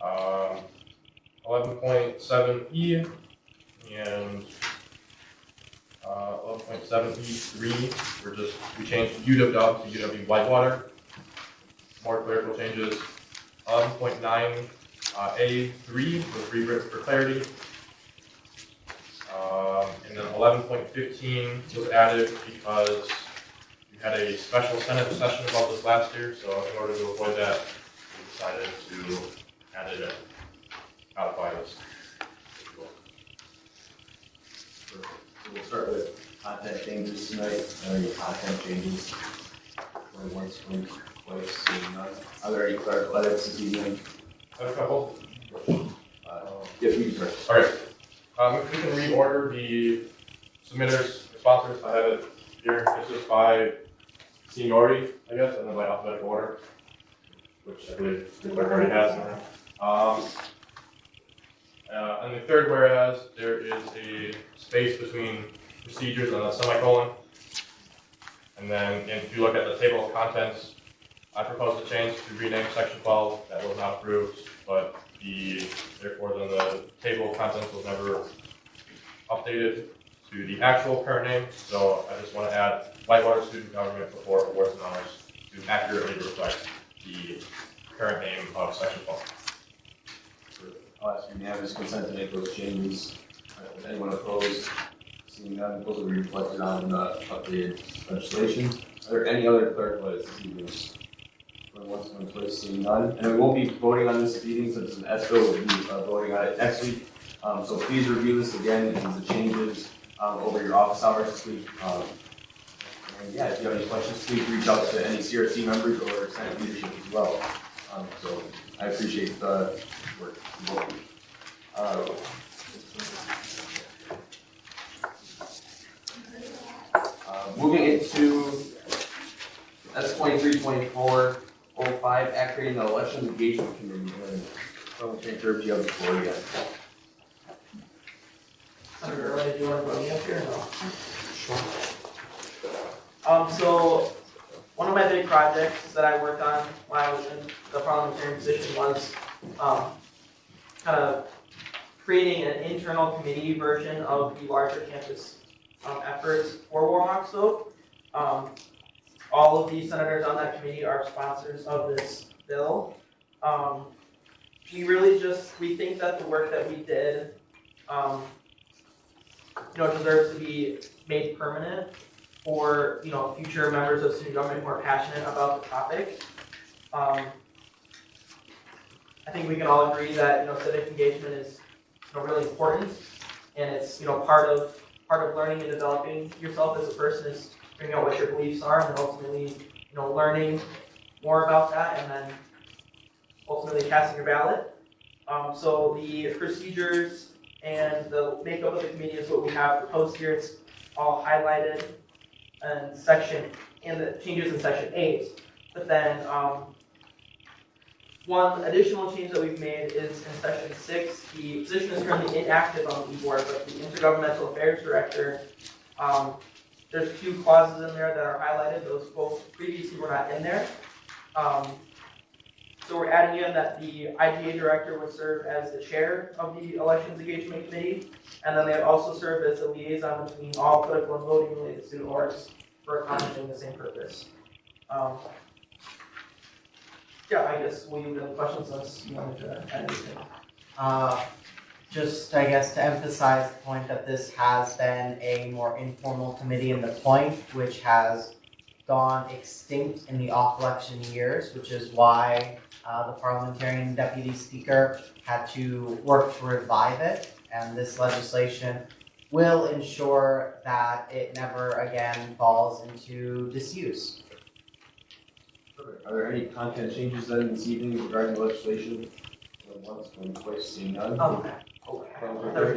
11.7E and 11.7E3, we changed UW to UW-Whitewater. More clerical changes. 11.9A3 was rewritten for clarity. And then 11.15 was added because you had a special Senate session about this last year, so in order to avoid that, we decided to add it in, codify this. So we'll start with content changes tonight. Are there any content changes? Going once, going twice, seeing none. Are there any clerical edits this evening? I have a couple. Yes, you first. Okay. If we can reorder the submitters, sponsors, I have it here. This is by seniority, I guess, and then by alphabetical order, which I believe the clerk already has. And the third whereas, there is a space between procedures and a semicolon. And then if you look at the table of contents, I propose a change to rename section 12. That was not approved, but therefore then the table of contents was never updated to the actual current name. So I just want to add Whitewater Student Government before awards and honors to accurately reflect the current name of section 12. I'll ask unanimous consent to make those changes. Is anyone opposed? Seeing none, those will be reflected on the updated legislation. Are there any other clerical edits this evening? Going once, going twice, seeing none. And we won't be voting on this meeting since it's an ESCO. We'll be voting on it next week. So please review this again and the changes over your office hours this week. And yeah, if you have any questions, please reach out to any CRC members or Senate leadership as well. So I appreciate the work. Moving into S232405, Act creating the Election Engagement Committee. Someone take care of you have the floor again. Senator Early, do you want to bring me up here or no? Sure. So one of my big projects that I worked on while I was in the parliamentary position was kind of creating an internal committee version of the larger campus efforts for Warhawk Soap. All of the senators on that committee are sponsors of this bill. We think that the work that we did, deserves to be made permanent for, future members of student government who are passionate about the topic. I think we can all agree that, civic engagement is, really important, and it's, part of learning and developing yourself as a person is figuring out what your beliefs are, and then ultimately, learning more about that, and then ultimately casting your ballot. So the procedures and the makeup of the committee is what we have proposed here. It's all highlighted in the changes in section 8. But then one additional change that we've made is in section 6. The position is currently inactive on the board, but the Intergovernmental Affairs Director, there's 2 clauses in there that are highlighted. Those both previously were not in there. So we're adding in that the IGA Director would serve as the chair of the Elections Engagement Committee, and then they would also serve as a liaison between all political and voting related student orgs for accomplishing the same purpose. Yeah, I guess we have any questions unless you wanted to add anything. Just, I guess, to emphasize the point that this has been a more informal committee, and the point which has gone extinct in the off-election years, which is why the parliamentarian deputy speaker had to work to revive it, and this legislation will ensure that it never again falls into disuse. Are there any content changes then this evening regarding the legislation? Going once, going twice, seeing none. Okay. Very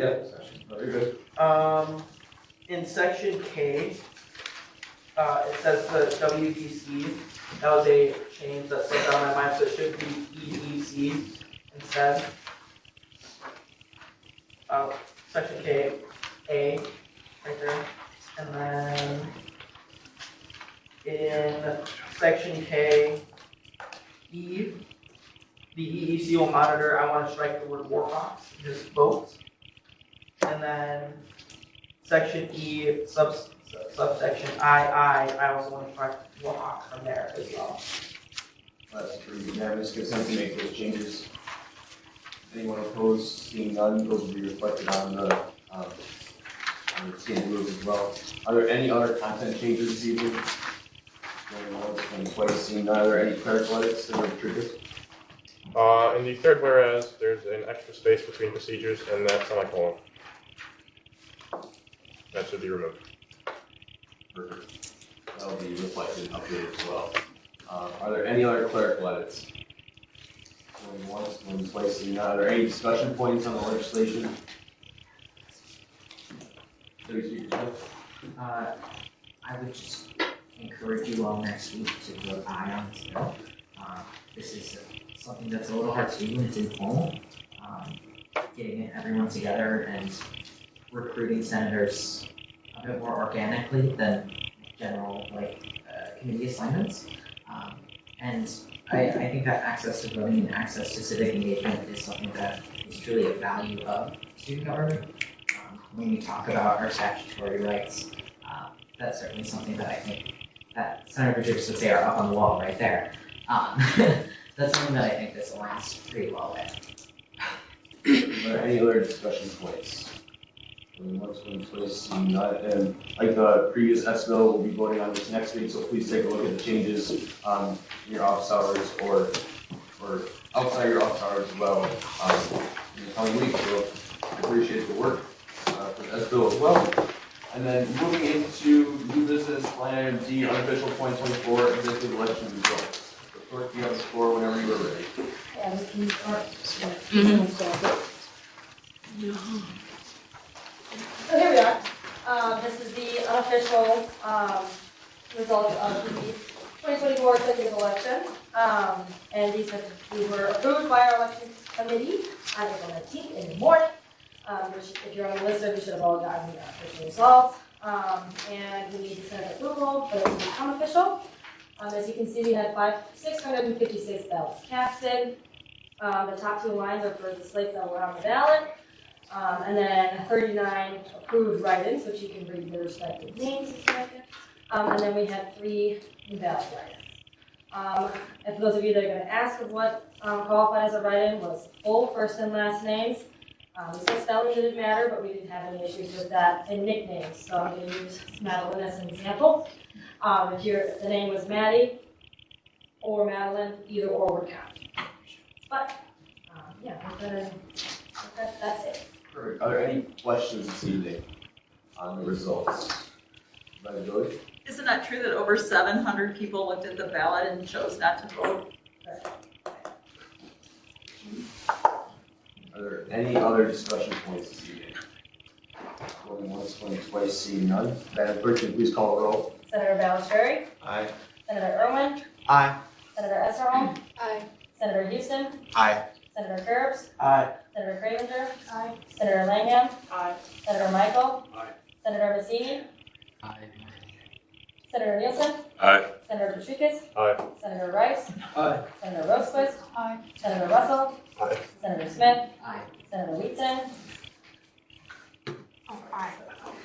good. In section K, it says the WDC. That was a change that slipped out of my mind, so it should be EEC instead. Section K, A, right there. And then in section K, E, the EEC will monitor. I want to strike the word Warhawks, just vote. And then section E, subsection I also want to strike Warhawks from there as well. That's pretty unanimous consent to make those changes. Anyone opposed? Seeing none, those will be reflected on the standing rules as well. Are there any other content changes this evening? Going once, going twice, seeing none. Are there any clerical edits that are introduced? In the third whereas, there's an extra space between procedures and that semicolon. That should be removed. Perfect. That'll be reflected and updated as well. Are there any other clerical edits? Going once, going twice, seeing none. Are there any discussion points on the legislation? I would just encourage you all next week to vote aye on this bill. This is something that's a little hard to do when it's informal. Getting everyone together and recruiting senators a bit more organically than general committee assignments. And I think that access to voting and access to civic engagement is something that is truly a value of student government. When we talk about our statutory rights, that's certainly something that I think that Senator Jacobs would say are up on the wall right there. That's something that I think this aligns pretty well with. Are there any other discussion points? Going once, going twice, seeing none. And like the previous S bill, we'll be voting on this next week, so please take a look at the changes in your office hours or outside your office hours as well in the coming week. So I appreciate the work for the S bill as well. And then moving into new business, line item D, unofficial 2024 executive election results. The clerk, you have the floor whenever you are ready. Yeah, we can start. So here we are. This is the unofficial results of the 2024 executive election. And these were approved by our election committee on April 19th in the morning. Which, if you're on the list, you should have all gotten the official results. And we need the Senate approval for it to become official. As you can see, we had 656 ballots casted. The top two lines are for the slates that were on the ballot. And then 39 approved write-ins, which you can read the respective names. And then we had 3 invalid write-ins. And for those of you that are going to ask of what qualified as a write-in was full first and last names. We said spelling didn't matter, but we didn't have any issues with that, and nicknames. So I'm going to use Madeline as an example. If the name was Maddie or Madeline, either or would count. But yeah, that's it. Perfect. Are there any questions this evening on the results? Billy? Isn't that true that over 700 people looked at the ballot and chose not to vote? Are there any other discussion points this evening? Going once, going twice, seeing none. Madam Clerk, can you please call a roll? Senator Ballesteri? Aye. Senator Irwin? Aye. Senator Esserholm? Aye. Senator Houston? Aye. Senator Gerbs? Aye. Senator Cravenger? Aye. Senator Langham? Aye. Senator Michael? Aye. Senator Massini? Aye. Senator Nielsen? Aye. Senator Petrikis? Aye. Senator Rice? Aye. Senator Rosquist? Aye. Senator Russell? Aye. Senator Smith? Aye. Senator Wheatson? Oh, aye.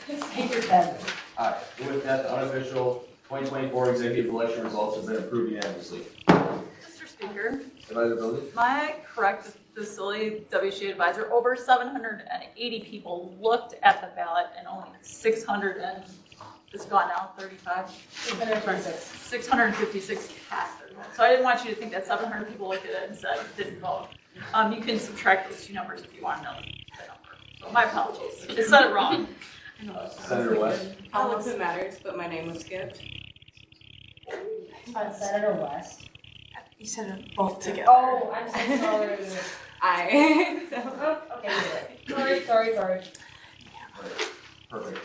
Senator Bender? Aye. With that, the unofficial 2024 executive election results have been approved unanimously. Mr. Speaker, Supervisor Billy? am I correct, the silly WSG advisor, over 780 people looked at the ballot and only 600 and it's gone now, 35? 656 cast their vote. So I didn't want you to think that 700 people looked at it and said didn't vote. You can subtract those two numbers if you want to know the number. So my apologies. It said it wrong. I know. Senator West? I don't know if it matters, but my name was skipped. Senator West. You said it both together. Oh, I'm so sorry. I. Okay, sorry. Perfect.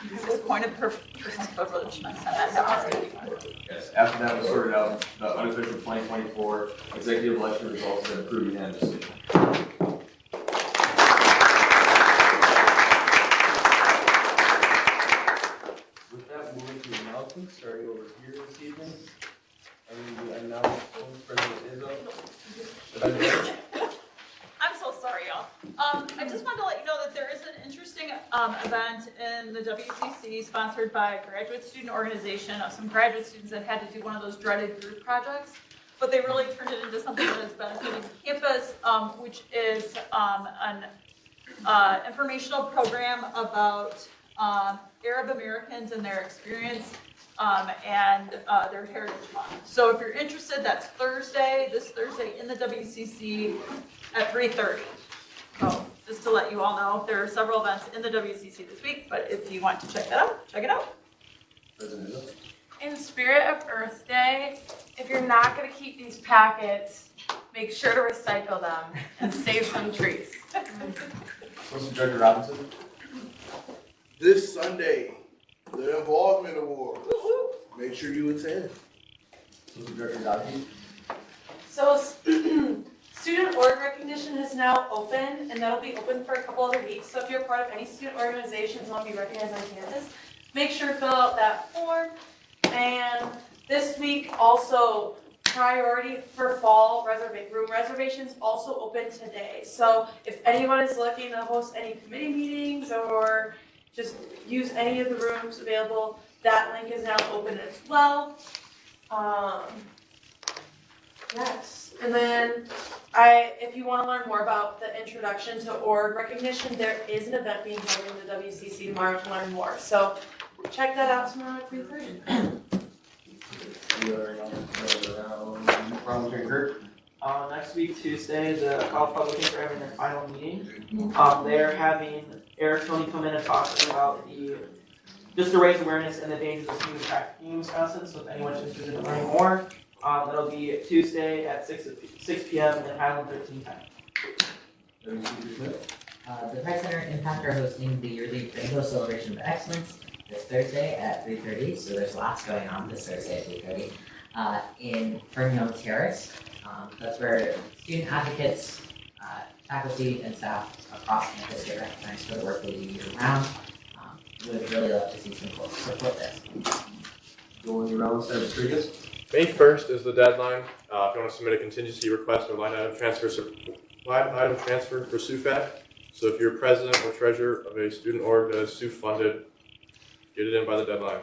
This is point of personal privilege. I sent that out. Yes, after that was sorted out, the unofficial 2024 executive election results have been approved unanimously. With that, moving to announcements, starting over here this evening. President Izzo. I'm so sorry, y'all. I just wanted to let you know that there is an interesting event in the WCC sponsored by a graduate student organization of some graduate students that had to do one of those dreaded group projects, but they really turned it into something that is benefiting campus, which is an informational program about Arab Americans and their experience and their Heritage Month. So if you're interested, that's this Thursday in the WCC at 3:30. So just to let you all know, there are several events in the WCC this week, but if you want to check that out, check it out. In spirit of Earth Day, if you're not gonna keep these packets, make sure to recycle them and save some trees. Mr. Director Robinson? This Sunday, the Involvement Award. Make sure you attend. Mr. Director Dodgy? So student org recognition is now open, and that'll be open for a couple other weeks. So if you're part of any student organizations and want to be recognized on campus, make sure to fill out that form. And this week also, priority for fall room reservations also open today. So if anyone is looking to host any committee meetings or just use any of the rooms available, that link is now open as well. Yes, and then if you want to learn more about the introduction to org recognition, there is an event being held in the WCC tomorrow to learn more. So check that out tomorrow at 3:30. Next week, Tuesday, the college publications are having their final meeting. They're having Eric Tony come in and talk about just to raise awareness and the dangers of human trafficking in Wisconsin. So if anyone's interested in learning more, that'll be Tuesday at 6 p.m. in Highland 1310. The Pride Center Impact are hosting the yearly Rainbow Celebration of Excellence this Thursday at 3:30. So there's lots going on this Thursday at 3:30 in Fermion Terrace. That's where student advocates, faculty, and staff across campus get recognized for the work they do year-round. Would really love to see some folks support this. Going around, Senator Rodriguez? May 1st is the deadline. If you want to submit a contingency request or line item transfer for SUFAC. So if you're president or treasurer of a student org that is SUF funded, get it in by the deadline.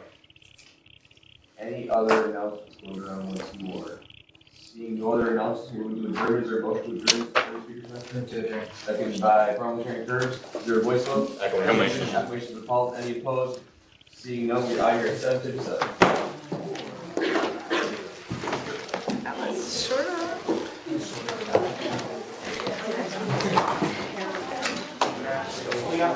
Any other announcements going around once more? Seeing no other announcements, we'll do adjournment. Is there a motion to adjourn? Seconded by parliamentary encouraged. Is there a voice vote? Acclamation. Acclamations appalled. Any opposed? Seeing none, we are here at 7:57. That was short. We got